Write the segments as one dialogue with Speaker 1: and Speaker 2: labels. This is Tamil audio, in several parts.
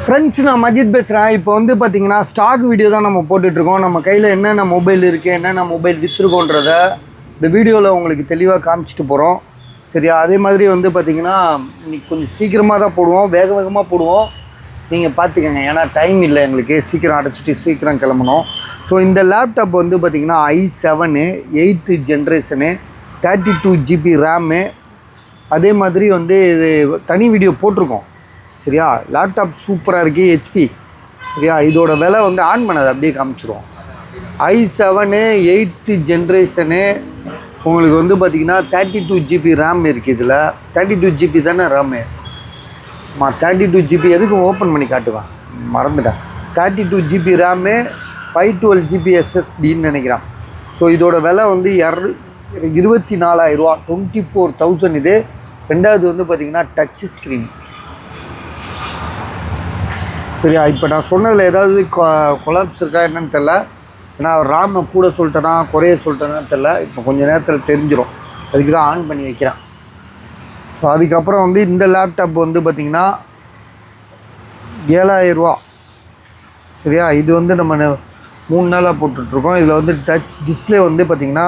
Speaker 1: ஃப்ரெண்ட்ஸ், நான் மஜித் பேசுகிறேன். இப்போ வந்து பார்த்தீங்கன்னா ஸ்டாக் வீடியோ தான் நம்ம போட்டுட்ருக்கோம். நம்ம கையில் என்னென்ன மொபைல் இருக்குது, என்னென்ன மொபைல் விற்றுருக்கோன்றத இந்த வீடியோவில் உங்களுக்கு தெளிவாக காமிச்சிட்டு போகிறோம். சரியா? அதே மாதிரி வந்து பார்த்திங்கன்னா இன்றைக்கி கொஞ்சம் சீக்கிரமாக தான் போடுவோம், வேகமாக போடுவோம். நீங்கள் பார்த்துக்கங்க, ஏன்னா டைம் இல்லை எங்களுக்கு, சீக்கிரம் அடைச்சிட்டு சீக்கிரம் கிளம்பணும். ஸோ இந்த லேப்டாப் வந்து பார்த்திங்கன்னா i7 8th generation 32 GB RAM. அதே மாதிரி வந்து இது தனி வீடியோ போட்டிருக்கோம். சரியா? லேப்டாப் சூப்பராக இருக்குது, ஹெச்பி. சரியா? இதோட விலை வந்து ஆன் பண்ணது அப்படியே காமிச்சிருவோம். i7 8th ஜென்ரேஷனு உங்களுக்கு வந்து பார்த்திங்கன்னா 32 GB ரேம் இருக்குது. இதில் 32 GB தானே ரேமு. 32 GB எதுக்கு ஓப்பன் பண்ணி காட்டுவேன், மறந்துட்டேன். 32 GB ரேமு, 512 GB SSDன்னு நினைக்கிறேன். ஸோ இதோட விலை வந்து 24,000 ரூபா, 24,000 இது. ரெண்டாவது வந்து பார்த்திங்கன்னா டச் ஸ்க்ரீன். சரியா? இப்போ நான் சொன்னதில் ஏதாவது கொலாப்ஸ் இருக்கா என்னன்னு தெரில. ஏன்னா ராமை கூட சொல்லிட்டேனா குறைய சொல்லிட்டேனான்னு தெரில. இப்போ கொஞ்சம் நேரத்தில் தெரிஞ்சிடும், அதுக்கு தான் ஆன் பண்ணி வைக்கிறேன். ஸோ அதுக்கப்புறம் வந்து இந்த லேப்டாப் வந்து பார்த்திங்கன்னா 7,000 ரூபா. சரியா? இது வந்து நம்ம 3 நாளாக போட்டுட்ருக்கோம். இதில் வந்து டச் டிஸ்பிளே வந்து பார்த்திங்கன்னா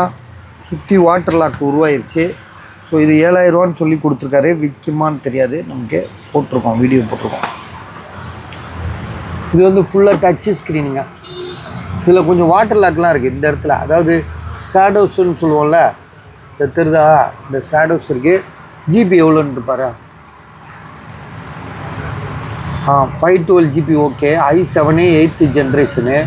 Speaker 1: சுற்றி வாட்டர் லாக் உருவாயிருச்சு. ஸோ இது 7,000 ரூபான்னு சொல்லி கொடுத்துருக்காரு. விற்குமான்னு தெரியாது, நமக்கு போட்டிருக்கோம், வீடியோ போட்டிருக்கோம். இது வந்து ஃபுல்லாக டச்சு ஸ்க்ரீனுங்க. இதில் கொஞ்சம் வாட்டர் லாக்லாம் இருக்குது இந்த இடத்துல. அதாவது ஷேடோஸ்ன்னு சொல்லுவோம்ல, இந்த தெரிதா, இந்த ஷேடோஸ் இருக்குது. ஜிபி எவ்வளோன்னு இருப்பார்? 512 GB. Okay. i7 8th generation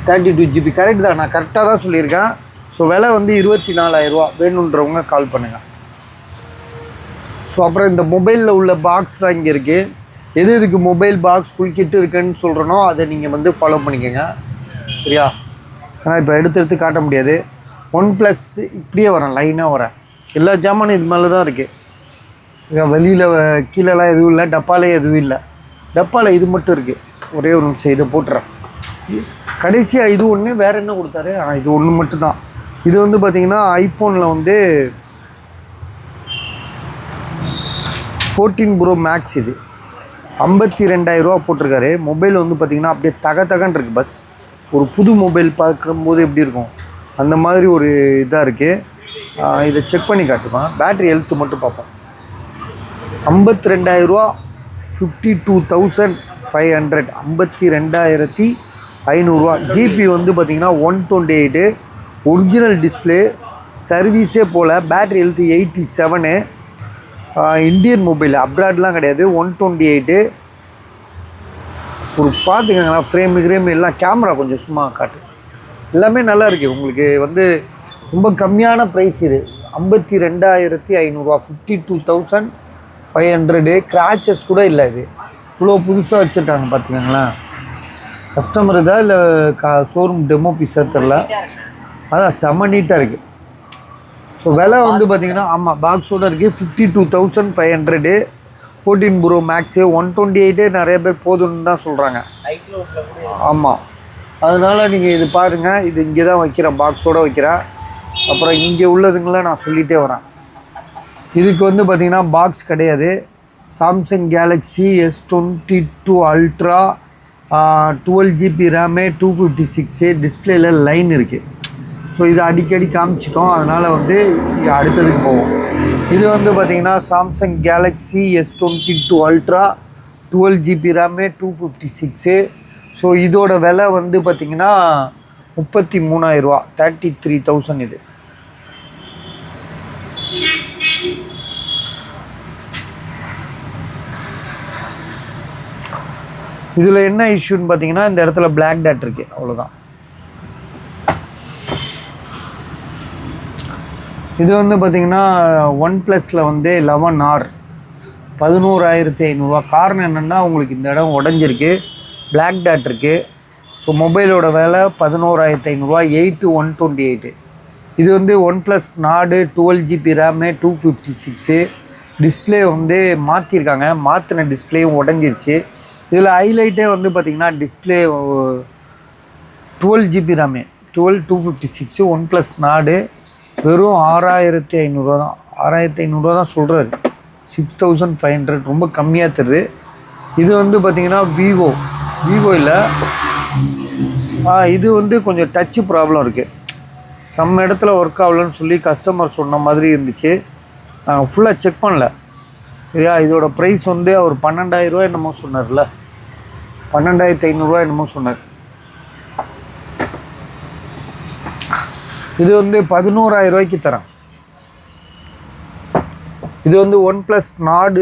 Speaker 1: 32 GB. Correct தான், நான் கரெக்டாக தான் சொல்லியிருக்கேன். ஸோ விலை வந்து 24,000 ரூபா. வேணுன்றவங்க கால் பண்ணுங்கள். ஸோ அப்புறம் இந்த மொபைலில் உள்ள பாக்ஸ் தான் இங்கே இருக்குது. எதுக்கு மொபைல் பாக்ஸ் ஃபுல் கிட்டு இருக்குன்னு சொல்கிறனோ அதை நீங்கள் வந்து ஃபாலோ பண்ணிக்கோங்க. சரியா? ஆனால் இப்போ எடுத்து காட்ட முடியாது. OnePlus இப்படியே வரேன், லைனாக வரேன். எல்லா ஜாமானும் இது மேலே தான் இருக்குது. சரியா? வெளியில் கீழெல்லாம் எதுவும் இல்லை, டப்பாலே எதுவும் இல்லை. டப்பாவில் இது மட்டும் இருக்குது. ஒரே ஒரு நிமிஷம் இதை போட்டுறேன். கடைசியாக இது ஒன்று, வேறு என்ன கொடுத்தாரு? இது ஒன்று மட்டும்தான். இது வந்து பார்த்திங்கன்னா ஐஃபோனில் வந்து 14 Pro Max. இது 52,000 ரூபா போட்டிருக்காரு. மொபைல் வந்து பார்த்திங்கன்னா அப்படியே தகன்னு இருக்குது. பஸ் ஒரு புது மொபைல் பார்க்கும்போது எப்படி இருக்கும் அந்த மாதிரி ஒரு இதாக இருக்குது. இதை செக் பண்ணி காட்டுவேன். பேட்ரி ஹெல்த்து மட்டும் பார்ப்போம். 52,000 ரூபா, 52,500, 52,500 ரூபா. ஜிபி வந்து பார்த்திங்கன்னா 128, ஒரிஜினல் டிஸ்பிளே, சர்வீஸே போல். Battery health 87. இந்தியன் மொபைல், அப்ராட்லாம் கிடையாது. 128. ஒரு பார்த்துக்கங்களா, ஃப்ரேம் எல்லாம். கேமரா கொஞ்சம் சும்மா காட்டு. எல்லாமே நல்லா இருக்குது. உங்களுக்கு வந்து ரொம்ப கம்மியான ப்ரைஸ் இது. 52,500 ரூபா, 52,500. கிராச்சஸ் கூட இல்லை. இது இவ்வளோ புதுசாக வச்சுருக்காங்க பார்த்துக்கங்களேன். கஸ்டமர் தான் இல்லை ஷோரூம் டெமோ பீஸாக தெரில. அதான் செம்ம நீட்டாக இருக்குது. ஸோ விலை வந்து பார்த்திங்கன்னா பாக்ஸோடு இருக்குது. 52,500. 14 Pro Max 128 நிறைய பேர் போதும்னு தான் சொல்கிறாங்க. ஆமாம், அதனால் நீங்கள் இது பாருங்கள். இது இங்கே தான் வைக்கிறேன், பாக்ஸோடு வைக்கிறேன். அப்புறம் இங்கே உள்ளதுங்களை நான் சொல்லிகிட்டே வரேன். இதுக்கு வந்து பார்த்திங்கன்னா பாக்ஸ் கிடையாது. Samsung Galaxy S22 Ultra 12 GB RAM, 256. டிஸ்பிளேயில் லைன் இருக்குது. ஸோ இது அடிக்கடி காமிச்சிட்டோம், அதனால் வந்து இங்கே அடுத்ததுக்கு போவோம். இது வந்து பார்த்திங்கன்னா Samsung Galaxy S22 Ultra 12 GB RAM, 256. So இதோட விலை வந்து பார்த்திங்கன்னா 33,000 ரூபா, 33,000 இது. இதில் என்ன இஷ்யூன்னு பார்த்தீங்கன்னா இந்த இடத்துல பிளாக் டாட் இருக்குது, அவ்வளோதான். இது வந்து பார்த்திங்கன்னா OnePlusல வந்து 11R 11,500 ரூபா. காரணம் என்னென்னா உங்களுக்கு இந்த இடம் உடஞ்சிருக்கு, பிளாக் டாட் இருக்குது. ஸோ மொபைலோட விலை 11,500 ரூபா, 8/128. இது வந்து OnePlus Nord 12 GB RAM, 256. Display வந்து மாற்றிருக்காங்க, மாற்றின டிஸ்பிளேயும் உடஞ்சிருச்சு. இதில் ஹைலைட்டே வந்து பார்த்திங்கன்னா display 12 GB RAM, 256. OnePlus Nord வெறும் 6,500 ரூபா தான். 6,500 ரூபா தான் சொல்கிறாரு. 6,500 ரொம்ப கம்மியாக தருது. இது வந்து பார்த்திங்கன்னா விவோ இல்லை, இது வந்து கொஞ்சம் டச்சு ப்ராப்ளம் இருக்குது. சம் இடத்துல ஒர்க் ஆகலன்னு சொல்லி கஸ்டமர் சொன்ன மாதிரி இருந்துச்சு. நாங்கள் ஃபுல்லாக செக் பண்ணல. சரியா, இதோட ப்ரைஸ் வந்து அவர் 12,000 ரூபா என்னமோ சொன்னார்ல, 12,500 என்னமோ சொன்னார். இது வந்து 11,000 ரூபாய்க்கு தரேன். இது வந்து OnePlus Nord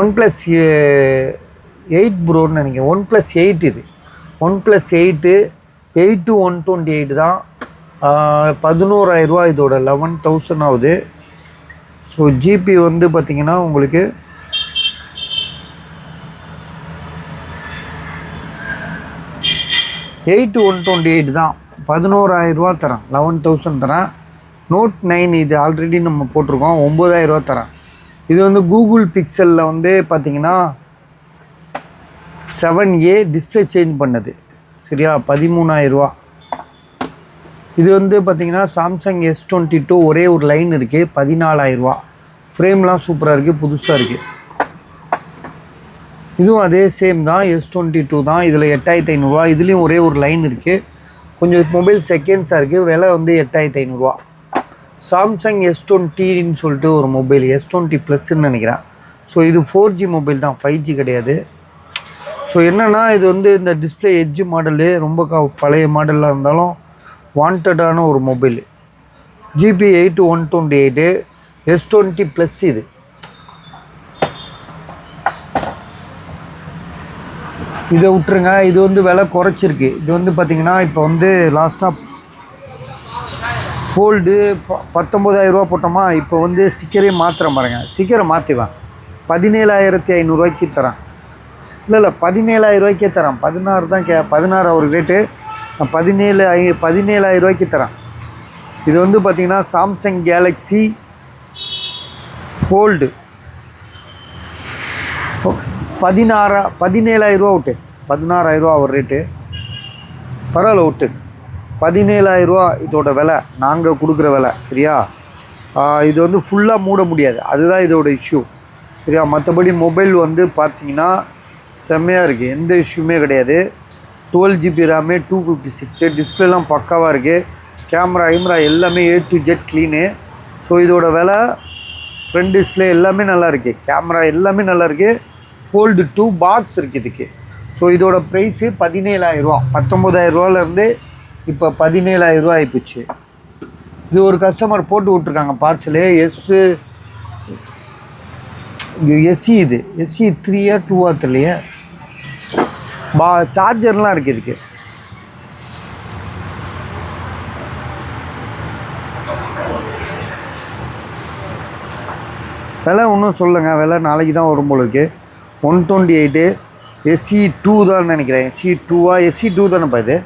Speaker 1: OnePlus 8 ப்ரோன்னு நினைக்கிறேன். OnePlus 8 இது OnePlus 8 to 128 தான். 11,000 ரூபா இதோட 11,000 ஆகுது. ஸோ ஜிபி வந்து பார்த்திங்கன்னா உங்களுக்கு 8 to 128 தான். 11,000 ரூபா தரேன், 11,000 தரேன். Note 9 இது ஆல்ரெடி நம்ம போட்டிருக்கோம், 9,000 ரூபா தரேன். இது வந்து கூகுள் பிக்சலில் வந்து பார்த்திங்கன்னா 7A டிஸ்பிளே சேஞ்ச் பண்ணது. சரியா, 13,000 ரூபா. இது வந்து பார்த்திங்கன்னா சாம்சங் S22 ஒரே ஒரு லைன் இருக்குது, 14,000 ரூபா. ஃப்ரேம்லாம் சூப்பராக இருக்குது, புதுசாக இருக்குது. இதுவும் அதே சேம் தான், S22 தான். இதில் 8,500 ரூபா. இதுலேயும் ஒரே ஒரு லைன் இருக்குது, கொஞ்சம் மொபைல் செகண்ட்ஸாக இருக்குது. விலை வந்து 8,500 ரூபா. சாம்சங் S20ன்னு சொல்லிட்டு ஒரு மொபைல், S20 ப்ளஸ்ன்னு நினைக்கிறேன். ஸோ இது 4G மொபைல் தான், 5G கிடையாது. ஸோ என்னென்னா இது வந்து இந்த டிஸ்பிளே எட்ஜ் மாடலு, ரொம்ப பழைய மாடலாக இருந்தாலும் வாண்டடான ஒரு mobile. GB 8 to 128, S20 plus. இதை விட்டுருங்க. இது வந்து விலை குறைச்சிருக்கு. இது வந்து பார்த்திங்கன்னா இப்போ வந்து லாஸ்ட்டாக ஃபோல்டு 19,000 ரூபா போட்டோமா, இப்போ வந்து ஸ்டிக்கரே மாற்றுறேன் பாருங்கள். ஸ்டிக்கரை மாற்றிவேன், 17,500 ரூபாய்க்கு தரேன். இல்லை 17,000 ரூபாய்க்கே தரேன். 16 தான் 16 ஒரு ரேட்டு, 17,000 ரூபாய்க்கு தரேன். இது வந்து பார்த்திங்கன்னா சாம்சங் கேலக்ஸி ஃபோல்டு 17,000 ரூபா விட்டு, 16,000 ரூபா ஒரு ரேட்டு, பரவாயில்ல விட்டு. 17,000 ரூபா இதோட விலை, நாங்கள் கொடுக்குற விலை. சரியா, இது வந்து ஃபுல்லாக மூட முடியாது, அதுதான் இதோட இஷ்யூ. சரியா, மற்றபடி மொபைல் வந்து பார்த்திங்கன்னா செம்மையாக இருக்குது, எந்த இஷ்யூமே கிடையாது. 12GB ரேமு, 256, டிஸ்பிளேலாம் பக்காவாக இருக்குது. கேமரா எல்லாமே A to Z clean. So இதோட விலை, ஃப்ரண்ட் டிஸ்பிளே எல்லாமே நல்லா இருக்குது, கேமரா எல்லாமே நல்லா இருக்குது. ஃபோல்டு 2 பாக்ஸ் இருக்குது இதுக்கு. ஸோ இதோட ப்ரைஸு 17,000 ரூபா. 19,000 ரூபாலேருந்து இப்போ 17,000 ரூபா ஆகிப்போச்சு. இது ஒரு கஸ்டமர் போட்டு விட்ருக்காங்க பார்சலு. எஸ்சி இது SE 3 2 தெரியலையே. சார்ஜர்லாம் இருக்குது இதுக்கு. விலை ஒன்றும் சொல்லுங்கள், விலை நாளைக்கு தான் வரும் போல இருக்குது. 128 SE 2 தான் நினைக்கிறேன். SE 2 SE 2 தானேப்பா இது?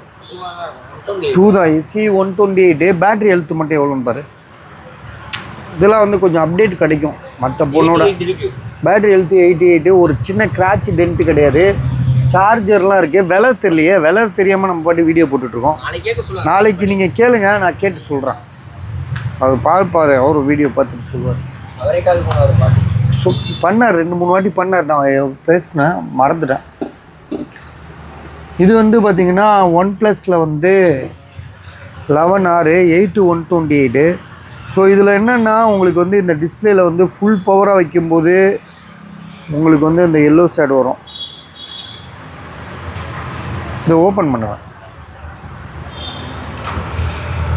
Speaker 1: 2 தான். SE 128. பேட்ரி ஹெல்த் மட்டும் எவ்வளோன்னு பாரு. இதெல்லாம் வந்து கொஞ்சம் அப்டேட் கிடைக்கும். மற்ற பொண்ணோட பேட்ரி ஹெல்த் 88. ஒரு சின்ன கிராட்ச் டென்ட்டு கிடையாது. சார்ஜர்லாம் இருக்குது. விலை தெரியலையே, விலை தெரியாமல் நம்ம பாட்டு வீடியோ போட்டுட்ருக்கோம். நாளைக்கு நீங்கள் கேளுங்க, நான் கேட்டு சொல்கிறேன். அவர் பார்ப்பார், அவர் வீடியோ பார்த்துட்டு சொல்லுவார். பண்ணார், 2-3 வாட்டி பண்ணார். நான் பேசினேன், மறந்துட்டேன். இது வந்து பார்த்திங்கன்னா OnePlusல வந்து 11R 8 to 128. ஸோ இதில் என்னென்னா உங்களுக்கு வந்து இந்த டிஸ்பிளேயில் வந்து ஃபுல் பவராக வைக்கும்போது உங்களுக்கு வந்து இந்த எல்லோ ஷேட் வரும். இதை ஓப்பன் பண்ணுவேன்.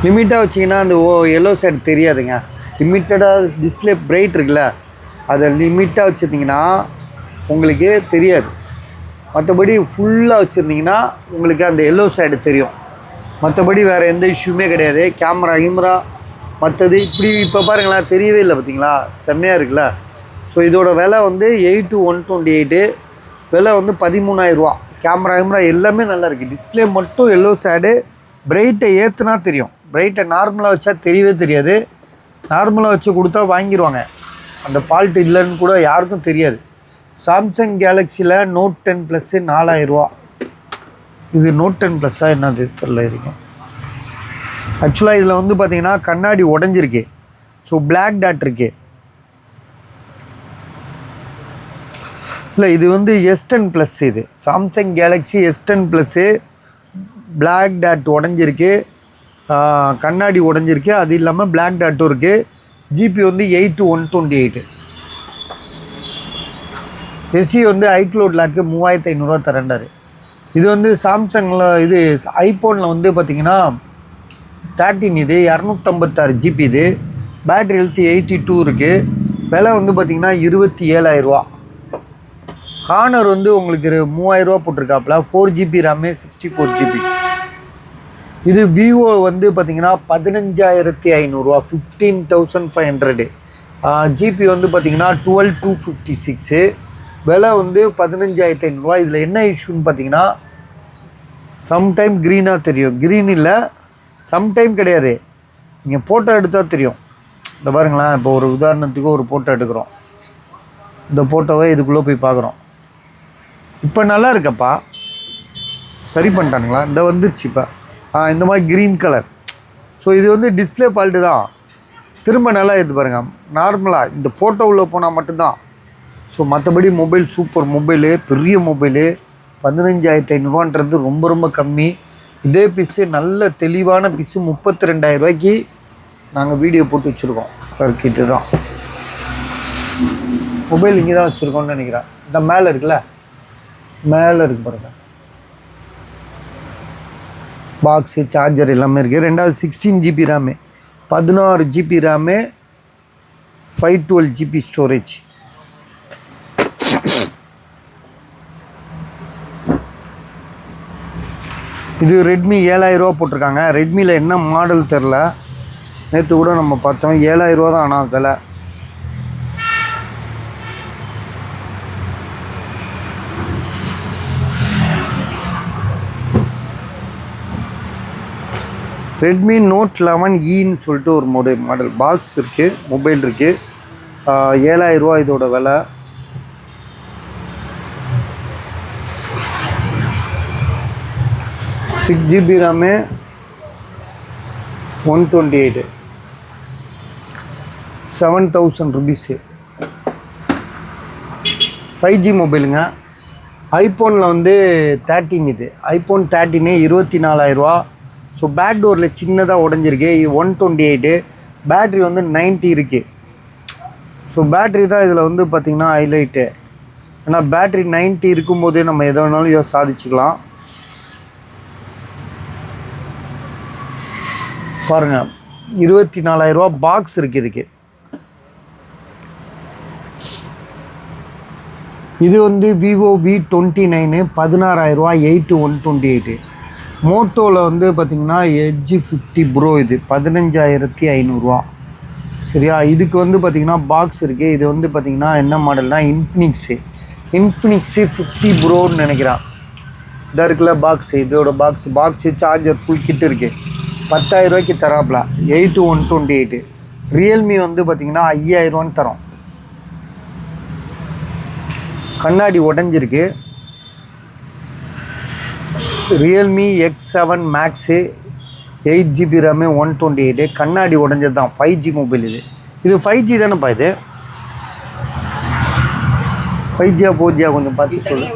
Speaker 1: லிமிட்டாக வச்சிங்கன்னா அந்த எல்லோ ஷேட் தெரியாதுங்க. லிமிட்டடாக டிஸ்பிளே பிரைட் இருக்குல்ல, அதை லிமிட்டாக வச்சுருந்தீங்கன்னா உங்களுக்கு தெரியாது. மற்றபடி ஃபுல்லாக வச்சுருந்தீங்கன்னா உங்களுக்கு அந்த எல்லோ ஷேடு தெரியும். மற்றபடி வேறு எந்த இஷ்யூமே கிடையாது. கேமரா மற்றது இப்படி இப்போ பாருங்களேன், தெரியவே இல்லை பார்த்தீங்களா, செம்மையாக இருக்குல்ல. ஸோ இதோட விலை வந்து 8 to 128. விலை வந்து 13,000 ரூபா. கேமரா எல்லாமே நல்லா இருக்குது. டிஸ்பிளே மட்டும் எல்லோ ஷேடு. பிரைட்டை ஏற்றுனா தெரியும், பிரைட்டை நார்மலாக வச்சா தெரியவே தெரியாது. நார்மலாக வச்சு கொடுத்தா வாங்கிடுவாங்க, அந்த ஃபால்ட் இல்லைன்னு கூட யாருக்கும் தெரியாது. சாம்சங் கேலக்ஸியில் Note 10 Plus 4,000 ரூபா. இது Note 10 Plus என்னது தெரியல இருக்கும். ஆக்சுவலாக இதில் வந்து பார்த்திங்கன்னா கண்ணாடி உடஞ்சிருக்கு. ஸோ பிளாக் டாட் இருக்குது. இல்லை இது வந்து S10 ப்ளஸ், இது Samsung Galaxy S10 plus. Black dot உடஞ்சிருக்கு, கண்ணாடி உடஞ்சிருக்கு, அது இல்லாமல் பிளாக் டாட்டும் இருக்குது. ஜிபி வந்து 8128. எஸ்சி வந்து ஐக்ளவுட் லாக்கு 3500 தரண்டார். இது வந்து சாம்சங்கில், இது ஐஃபோனில் வந்து பார்த்திங்கன்னா 13, இது 256 ஜிபி. இது பேட்ரி ஹெல்த் 82 இருக்குது. விலை வந்து பார்த்திங்கன்னா 27,000 ரூபா. ஹானர் வந்து உங்களுக்கு 3000 ரூபா போட்டிருக்காப்புல. 4GB RAM, 64 GB. இது விவோ வந்து பார்த்திங்கன்னா 15,500 ரூபா, 15,500. ஜிபி வந்து பார்த்திங்கன்னா 12256. விலை வந்து 15,500 ரூபா. இதில் என்ன இஷ்யூன்னு பார்த்தீங்கன்னா, சம்டைம் க்ரீனாக தெரியும். க்ரீன் இல்லை, சம்டைம் கிடையாது, நீங்கள் ஃபோட்டோ எடுத்தால் தெரியும். இந்த பாருங்களேன், இப்போ ஒரு உதாரணத்துக்கு ஒரு ஃபோட்டோ எடுக்கிறோம். இந்த ஃபோட்டோவை இதுக்குள்ளே போய் பார்க்குறோம். இப்போ நல்லா இருக்கப்பா, சரி பண்ணிட்டானுங்களா? இந்த வந்துருச்சு இப்போ. இந்த மாதிரி க்ரீன் கலர். ஸோ இது வந்து டிஸ்பிளே ஃபால்ட்டு தான். திரும்ப நல்லா இருக்குது பாருங்கள். நார்மலாக இந்த ஃபோட்டோ உள்ளே போனால் மட்டும்தான். ஸோ மற்றபடி மொபைல் சூப்பர் மொபைலு, பெரிய மொபைலு. 15,500 ரொம்ப ரொம்ப கம்மி. இதே பீஸு நல்ல தெளிவான பீஸு 32,000 ரூபாய்க்கு நாங்கள் வீடியோ போட்டு வச்சுருக்கோம். இது தான் மொபைல், இங்கே தான் வச்சுருக்கோம்னு நினைக்கிறேன். இந்த மேலே இருக்குல்ல, மேலே இருக்கு பாருங்கள், பாக்ஸு, சார்ஜர் எல்லாமே இருக்குது. ரெண்டாவது 16 GB RAM, 16 GB RAM, 512 GB storage. இது ரெட்மி 7,000 ரூபா போட்டிருக்காங்க. ரெட்மியில் என்ன மாடல் தெரில, நேற்று கூட நம்ம பார்த்தோம். 7,000 ரூபா தான் ஆனால் விலை. ரெட்மி நோட் 11ன்னு சொல்லிட்டு ஒரு மாடல் பாக்ஸ் இருக்குது, மொபைல் இருக்குது. 7,000 ரூபா இதோட விலை. Six GB RAM, 128, 7,000 rupees. 5G மொபைலுங்க. ஐஃபோனில் வந்து 13, இது ஐஃபோன் 13 24,000 ரூபா. ஸோ பேக் டோரில் சின்னதாக உடஞ்சிருக்கு. 128, பேட்ரி வந்து 90 இருக்குது. ஸோ பேட்ரி தான் இதில் வந்து பார்த்திங்கன்னா ஹைலைட்டு. ஏன்னா பேட்ரி 90 இருக்கும்போதே நம்ம எதை வேணாலும் சாதிச்சுக்கலாம். பாருங்கள், 24,000 ரூபா பாக்ஸ் இருக்குது இதுக்கு. இது வந்து விவோ V29, 16,000 ரூபா, 8128. மோட்டோவில் வந்து பார்த்திங்கன்னா எட்ஜ் 50 ப்ரோ, இது 15,500 ரூபா. சரியா? இதுக்கு வந்து பார்த்திங்கன்னா பாக்ஸ் இருக்குது. இது வந்து பார்த்திங்கன்னா என்ன மாடல்னால் இன்ஃபினிக்ஸு 50 ப்ரோன்னு நினைக்கிறேன். இதாக இருக்குல்ல பாக்ஸு, இதோட பாக்ஸு சார்ஜர் ஃபுல் கிட் இருக்குது. 10,000 ரூபாய்க்கு தராப்ல. 8128. ரியல்மி வந்து பார்த்திங்கன்னா 5,000 ரூபான்னு தரோம். கண்ணாடி உடஞ்சிருக்கு. Realme X7 Max, 8 GB RAM, 128. கண்ணாடி உடஞ்சது தான். 5G மொபைல் இது. இது 5G தானேப்பா? இது 5Gயா 4Gயா கொஞ்சம் பார்த்து சொல்லு.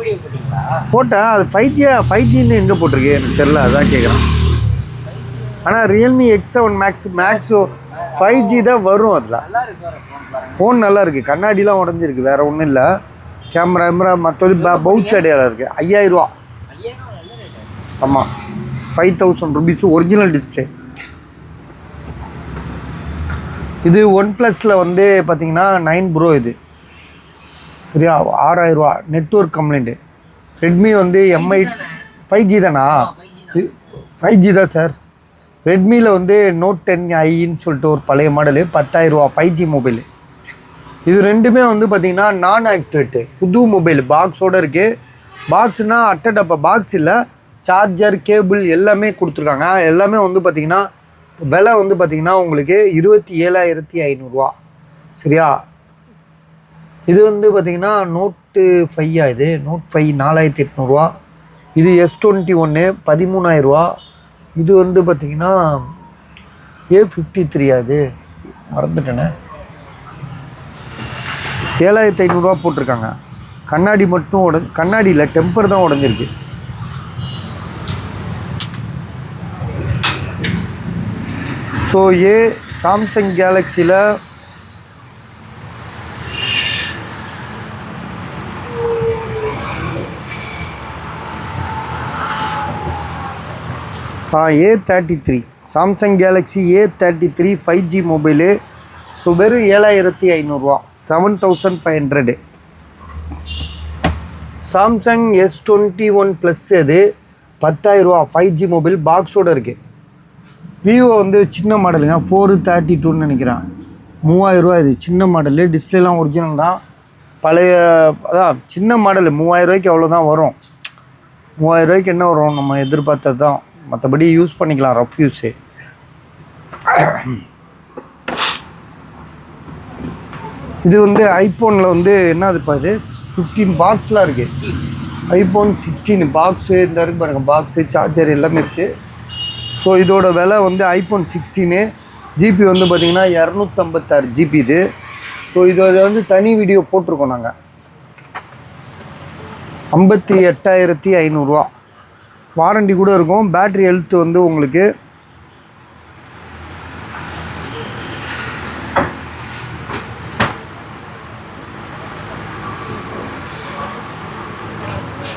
Speaker 1: போட்டேன், அது 5Gன்னு எங்கே போட்டிருக்கு எனக்கு தெரில, அதான் கேட்குறேன். ஆனால் ரியல்மி X7 மேக்ஸு 5G தான் வரும். அதில் ஃபோன் நல்லா இருக்குது. கண்ணாடிலாம் உடஞ்சிருக்கு, வேறு ஒன்றும் இல்லை. கேமரா மற்றபடி பவுச் அடையாளம் இருக்குது. 5,000 ரூபா. ஆமாம், 5,000 ருபீஸு ஒரிஜினல் டிஸ்பிளே. இது OnePlusல வந்து பார்த்திங்கன்னா 9 ப்ரோ இது. சரியா? 6,000 ரூபா. Network complaint. ரெட்மி வந்து MI 5G தானா? 5G தான் சார். ரெட்மியில் வந்து Note 10iன்னு சொல்லிட்டு ஒரு பழைய மாடலு, 10,000 ரூபா, 5G மொபைலு. இது ரெண்டுமே வந்து பார்த்திங்கன்னா நான் ஆக்டிவேட்டு, புது மொபைல், பாக்ஸோடு இருக்குது. பாக்ஸுனால் அட்டடப்பா பாக்ஸ் இல்லை, சார்ஜர், கேபிள் எல்லாமே கொடுத்துருக்காங்க. எல்லாமே வந்து பார்த்திங்கன்னா விலை வந்து பார்த்திங்கன்னா உங்களுக்கு 27,500 ரூபா. சரியா? இது வந்து பார்த்திங்கன்னா Note 5 இது Note 5 4,800 ரூபா. இது S21 13,000 ரூபா. இது வந்து பார்த்திங்கன்னா A53 அது மறந்துட்டேனே, 7,500 ரூபா போட்டிருக்காங்க. கண்ணாடி மட்டும் கண்ணாடி இல்லை, டெம்பர் தான் உடஞ்சிருக்கு. ஸோ சாம்சங் கேலக்ஸியில் A33 Samsung Galaxy A33 5G mobile. So வெறும் 7500 7500. சாம்சங் S21 ப்ளஸ் அது 10000 5G மொபைல் பாக்ஸோடு இருக்குது. விவோ வந்து சின்ன மாடலுங்க, 432ன்னு நினைக்கிறேன், 3000 இது சின்ன மாடலு. டிஸ்பிளேலாம் ஒரிஜினல் தான், பழைய அதான் சின்ன மாடலு. 3000 அவ்வளோதான் வரும். 3000 என்ன வரும் நம்ம எதிர்பார்த்தது தான், மற்றபடி யூஸ் பண்ணிக்கலாம், ரஃப் யூஸு. இது வந்து ஐஃபோனில் வந்து என்னதுப்பா இது 15 பாக்ஸ்லாம் இருக்குது. ஐஃபோன் 16 பாக்ஸு இந்த இருக்குது பாருங்கள், பாக்ஸு சார்ஜர் எல்லாமே இருக்குது. ஸோ இதோட விலை வந்து ஐஃபோன் 16 ஜிபி வந்து பார்த்திங்கன்னா 256 ஜிபி இது. ஸோ இதோட வந்து தனி வீடியோ போட்டிருக்கோம் நாங்கள். 58500 வாரண்டி கூட இருக்கும். பேட்ரி ஹெல்த் வந்து உங்களுக்கு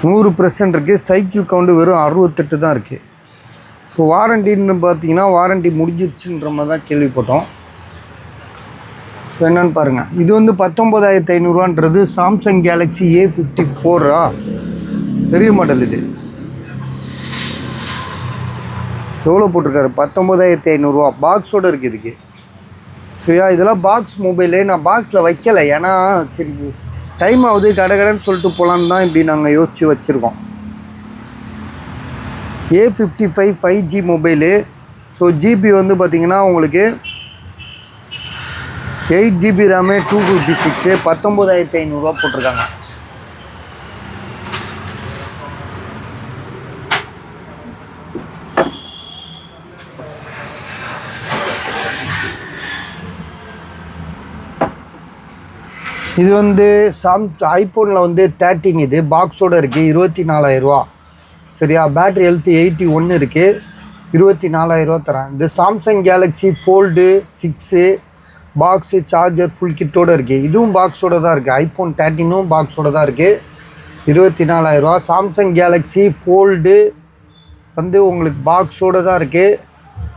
Speaker 1: 100% இருக்குது. சைக்கிள் கவுண்டு வெறும் 68 தான் இருக்குது. ஸோ வாரண்டின்னு பார்த்தீங்கன்னா வாரண்டி முடிஞ்சிருச்சுன்ற மாதிரி தான் கேள்விப்பட்டோம். ஸோ என்னென்னு பாருங்கள், இது வந்து 19500 சாம்சங் கேலக்ஸி A54 பெரிய மாடல். இது எவ்வளோ போட்டிருக்காரு, 19500 பாக்ஸோடு இருக்குது இதுக்கு. ஸோ இதெல்லாம் பாக்ஸ் மொபைலு. நான் பாக்ஸில் வைக்கலை, ஏன்னா சரி டைம் ஆகுது கடைன்னு சொல்லிட்டு போகலான்னு தான் இப்படி நாங்கள் யோசித்து வச்சுருக்கோம். A55 5G mobile. So GB வந்து பார்த்திங்கன்னா உங்களுக்கு 8GB ரேமு 256 19500 போட்டிருக்காங்க. இது வந்து ஐஃபோனில் வந்து 13 இது பாக்ஸோடு இருக்குது, 24000. சரியா, பேட்ரி ஹெல்த் 81 இருக்குது, 24000 தரேன். இது Samsung Galaxy Fold 6 box charger full கிட்டோடு இருக்குது. இதுவும் பாக்ஸோடு தான் இருக்குது. ஐஃபோன் 13 பாக்ஸோடு தான் இருக்குது, 24000. சாம்சங் கேலக்ஸி ஃபோல்டு வந்து உங்களுக்கு பாக்ஸோடு தான் இருக்குது.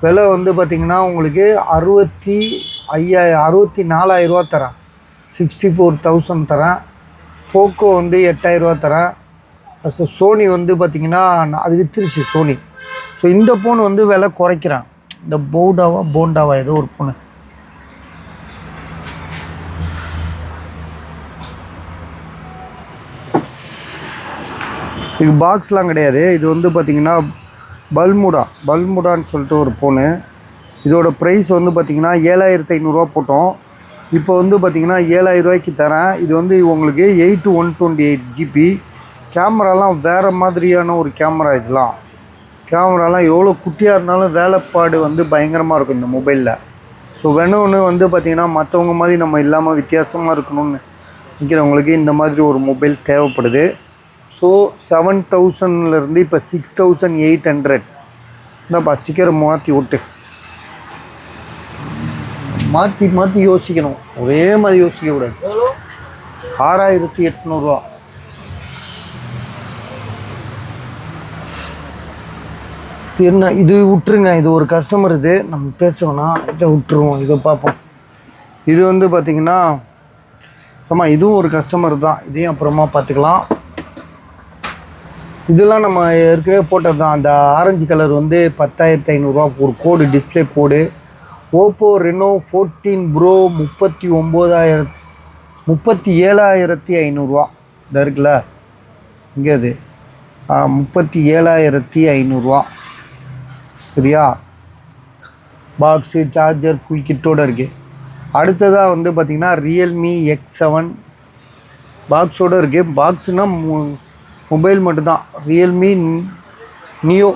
Speaker 1: விலை வந்து பார்த்திங்கன்னா உங்களுக்கு 64000 தரேன், 64,000 தரேன். போக்கோ வந்து 8000 தரேன். ஸோ சோனி வந்து பார்த்திங்கன்னா அது வித்துருச்சு சோனி. ஸோ இந்த ஃபோன் வந்து விலை குறைக்கிறேன். இந்த போண்டாவா ஏதோ ஒரு ஃபோனு. இது பாக்ஸ்லாம் கிடையாது. இது வந்து பார்த்திங்கன்னா பல்முடான்னு சொல்லிட்டு ஒரு ஃபோனு. இதோட ப்ரைஸ் வந்து பார்த்திங்கன்னா 7500 போட்டோம். இப்போ வந்து பார்த்திங்கன்னா 7000 தரேன். இது வந்து உங்களுக்கு 8/128 ஜிபி. கேமராலாம் வேறு மாதிரியான ஒரு கேமரா. இதெல்லாம் கேமராலாம் எவ்வளோ குட்டியாக இருந்தாலும் வேலைப்பாடு வந்து பயங்கரமாக இருக்கும் இந்த மொபைலில். ஸோ வேணும்னு வந்து பார்த்திங்கன்னா மற்றவங்க மாதிரி நம்ம இல்லாமல் வித்தியாசமாக இருக்கணும்னு நினைக்கிறவங்களுக்கு இந்த மாதிரி ஒரு மொபைல் தேவைப்படுது. ஸோ 7000லேருந்து இப்போ 6800. இந்தாப்பா ஸ்டிக்கரை மாற்றி விட்டு மாற்றி யோசிக்கணும், ஒரே மாதிரி யோசிக்கக்கூடாது. 6800. என்ன இது விட்டுருங்க, இது ஒரு கஸ்டமர், இது நம்ம பேசணும்னா இதை விட்டுருவோம், இதை பார்ப்போம். இது வந்து பார்த்திங்கன்னா ஆமாம் இதுவும் ஒரு கஸ்டமர் தான், இதையும் அப்புறமா பார்த்துக்கலாம். இதெல்லாம் நம்ம ஏற்கனவே போட்டது தான். அந்த ஆரஞ்சு கலர் வந்து 10500 ஒரு கோடு, டிஸ்பிளே கோடு. Oppo Reno 14 Pro 37,500. இதாக இருக்குல்ல இங்கே, அது 37,500. சரியா, பாக்ஸு சார்ஜர் ஃபுல் கிட்டோடு இருக்குது. அடுத்ததாக வந்து பார்த்திங்கன்னா ரியல்மி X7 பாக்ஸோடு இருக்குது. பாக்ஸுனால் மொபைல் மட்டும்தான். Realme neo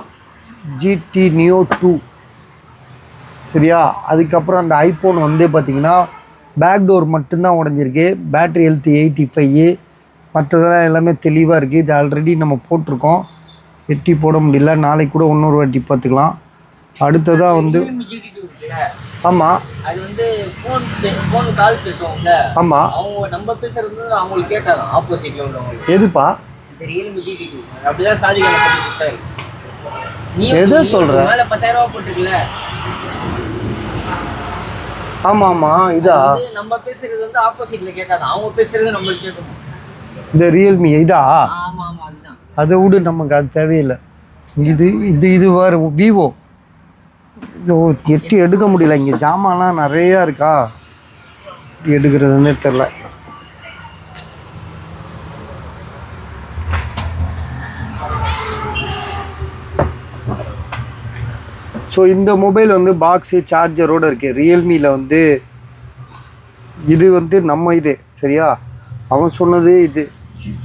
Speaker 1: GT neo 2. சரியா, அதுக்கப்புறம் அந்த ஐஃபோன் வந்து பார்த்திங்கன்னா பேக் டோர் மட்டும்தான் உடஞ்சிருக்கு. பேட்ரி ஹெல்த் 85, மற்றதெல்லாம் எல்லாமே தெளிவாக இருக்குது. இது ஆல்ரெடி நம்ம போட்டிருக்கோம், எட்டி போட முடியல. நாளைக்கு கூட இன்னொரு வாட்டி பார்த்துக்கலாம். அடுத்ததாக வந்து ஆமாம்,
Speaker 2: அது வந்து ஃபோன் கால் பேசுவாங்கல்ல.
Speaker 1: ஆமாம்,
Speaker 2: அவங்க நம்ம பேசுறது வந்து அவங்களுக்கு கேட்டாங்க ஆப்போசிட்ல உள்ளவங்களுக்கு.
Speaker 1: எதுப்பா
Speaker 2: இந்த ரியல்மி GT2 அப்படிதான் சாதிக்கான சொல்லி கொடுத்தாரு. நீ
Speaker 1: எதை சொல்கிற?
Speaker 2: மேலே 10,000 ரூபா போட்டுருக்கல.
Speaker 1: ஆமாம் ஆமாம், இதா
Speaker 2: நம்ம பேசுறது வந்து ஆப்போசிட்ல கேட்டாங்க, அவங்க பேசுறது நம்மளுக்கு கேட்கணும்.
Speaker 1: இந்த ரியல்மி இதா?
Speaker 2: ஆமாம் ஆமாம், அதுதான்.
Speaker 1: அதை விட நமக்கு அது தேவையில்லை. இது இது இது வேறு விவோ. இது எட்டி எடுக்க முடியல, இங்கே ஜாமான்லாம் நிறையா இருக்கா, எடுக்கிறதுன்னே தெரில. ஸோ இந்த மொபைல் வந்து பாக்ஸு சார்ஜரோடு இருக்குது. ரியல்மியில் வந்து இது வந்து நம்ம இது சரியா, அவன் சொன்னது இது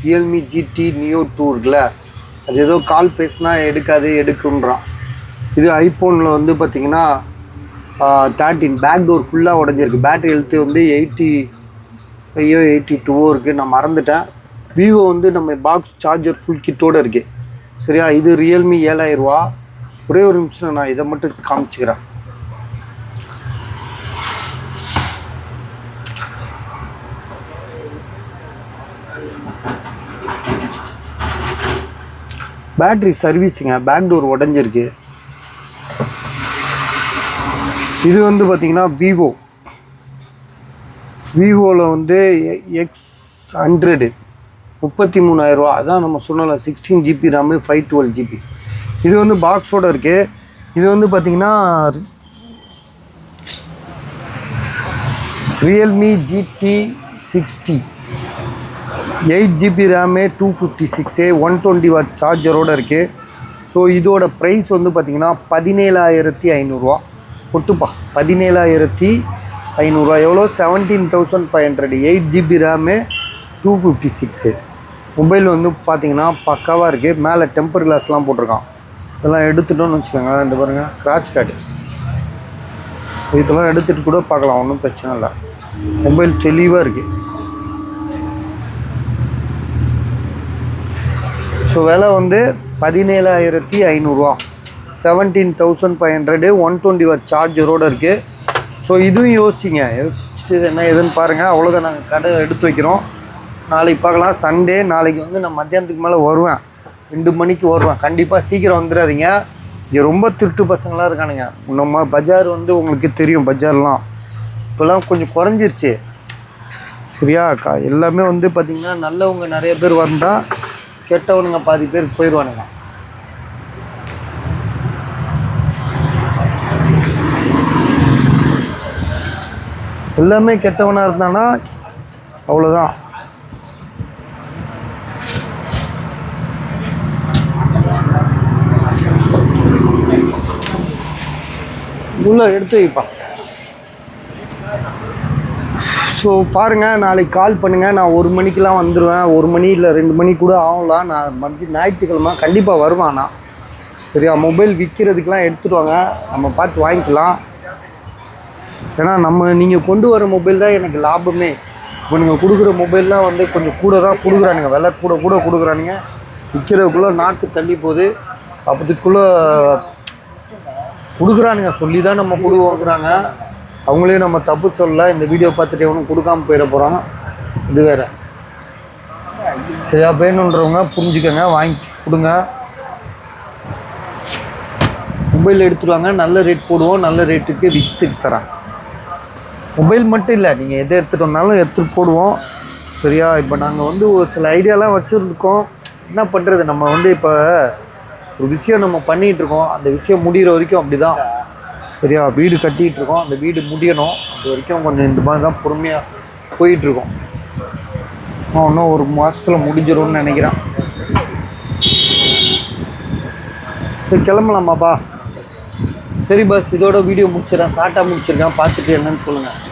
Speaker 1: ரியல்மி GT Neo 2 இருக்குல்ல, அது ஏதோ கால் பேசினா எடுக்காது எடுக்குன்றான். இது ஐஃபோனில் வந்து பார்த்திங்கன்னா 13 பேக் டோர் ஃபுல்லாக உடஞ்சிருக்கு. பேட்ரி ஹெல்த்து வந்து 85 82 இருக்குது, நான் மறந்துட்டேன். விவோ வந்து நம்ம பாக்ஸ் சார்ஜர் ஃபுல் கிட்டோடு இருக்குது சரியா. இது ரியல்மி 7,000 ரூபா. ஒரே ஒரு நிமிஷம் நான் இதை மட்டும் காமிச்சுக்கிறேன். பேட்ரி சர்வீஸுங்க, பேக் டோர் உடஞ்சிருக்கு. இது வந்து பார்த்திங்கன்னா விவோவில் வந்து X100 33,000 ரூபா. அதான் நம்ம சொன்னோம்ல 16 GB RAM 512 GB. இது வந்து பாக்ஸோடு இருக்குது. இது வந்து பார்த்திங்கன்னா Realme GT60 8 GB RAM 256 120 watt சார்ஜரோடு இருக்குது. ஸோ இதோட ப்ரைஸ் வந்து பார்த்திங்கன்னா 17,500 ரூபா. ஒட்டுப்பா 17,500 ரூபா. எவ்வளோ? 17,500. 8 GB RAM 256. மொபைல் வந்து பார்த்திங்கன்னா பக்காவாக இருக்குது. மேலே டெம்பர் கிளாஸ்லாம் போட்டிருக்கான். இதெல்லாம் எடுத்துட்டோன்னு வச்சுக்கோங்க. இந்த பாருங்கள் ஸ்க்ராட்ச் கார்டு. ஸோ இதெல்லாம் எடுத்துகிட்டு கூட பார்க்கலாம், ஒன்றும் பிரச்சனை இல்லை. மொபைல் தெளிவாக இருக்குது. ஸோ விலை வந்து 17,500 ரூபா. 17,500 120 வாட் சார்ஜரோடு இருக்குது. ஸோ இதுவும் யோசிச்சுட்டு என்ன எதுன்னு பாருங்கள். அவ்வளோதான், நாங்கள் கடை எடுத்து வைக்கிறோம். நாளைக்கு பார்க்கலாம். சண்டே நாளைக்கு வந்து நான் மத்தியானத்துக்கு மேலே வருவேன், 2 மணிக்கு வருவேன். கண்டிப்பாக சீக்கிரம் வந்துடாதீங்க. இங்கே ரொம்ப திருட்டு பசங்களாக இருக்கானுங்க. நம்ம பஜார் வந்து உங்களுக்கு தெரியும், பஜார்லாம் இப்போல்லாம் கொஞ்சம் குறைஞ்சிருச்சு சரியா. எல்லாமே வந்து பார்த்திங்கன்னா நல்லவங்க நிறைய பேர் வந்தால் கெட்டவனுங்க பாதி பேர் போயிடுவானுங்க. எல்லாமே கெட்டவனாக இருந்தானா அவ்வளோதான். உள்ள எடுத்து வைப்பா. ஸோ பாருங்கள், நாளைக்கு கால் பண்ணுங்கள். நான் 1 மணிக்கெலாம் வந்துடுவேன். 1 மணி இல்லை 2 மணி கூட ஆகலாம். நான் ஞாயிற்றுக்கிழமை கண்டிப்பாக வருவேன் நான் சரியா. மொபைல் விற்கிறதுக்கெலாம் எடுத்துகிட்டு வாங்க, நம்ம பார்த்து வாங்கிக்கலாம். ஏன்னா நீங்கள் கொண்டு வர மொபைல் தான் எனக்கு லாபமே. இப்போ நீங்கள் கொடுக்குற மொபைல்லாம் வந்து கொஞ்சம் கூட தான் கொடுக்குறானுங்க, விலை கூட கொடுக்குறானுங்க. விற்கிறதுக்குள்ளே நாக்கு தள்ளி போகுது. அப்போதுக்குள்ளே கொடுக்குறானுங்க, சொல்லி தான் நம்ம கொடுக்குறாங்க. அவங்களே நம்ம தப்பு சொல்லல. இந்த வீடியோ பார்த்துட்டு எவனும் கொடுக்காமல் போயிட போகிறான், இது வேறு சரியா. வேணுன்றவங்க புரிஞ்சுக்கோங்க, வாங்கி கொடுங்க. மொபைல் எடுத்துடுவாங்க, நல்ல ரேட் போடுவோம், நல்ல ரேட்டுக்கு விற்று தரேன். மொபைல் மட்டும் இல்லை, நீங்கள் எதை எடுத்துகிட்டு வந்தாலும் எடுத்துகிட்டு போடுவோம் சரியா. இப்போ நாங்கள் வந்து ஒரு சில ஐடியாலாம் வச்சுருக்கோம். என்ன பண்ணுறது, நம்ம வந்து இப்போ ஒரு விஷயம் நம்ம பண்ணிகிட்ருக்கோம். அந்த விஷயம் முடிகிற வரைக்கும் அப்படி தான் சரியா. வீடு கட்டிகிட்ருக்கோம், அந்த வீடு முடியணும். அது வரைக்கும் கொஞ்சம் இந்த மாதிரி தான் பொறுமையாக போயிட்டுருக்கோம். இன்னும் 1 மாதத்தில் முடிஞ்சிடும்னு நினைக்கிறேன். சரி கிளம்பலாமாப்பா? சரி பஸ், இதோட வீடியோ முடிச்சிடறேன். ஷார்ட்டாக முடிச்சிருக்கேன், பார்த்துட்டு என்னன்னு சொல்லுங்கள்.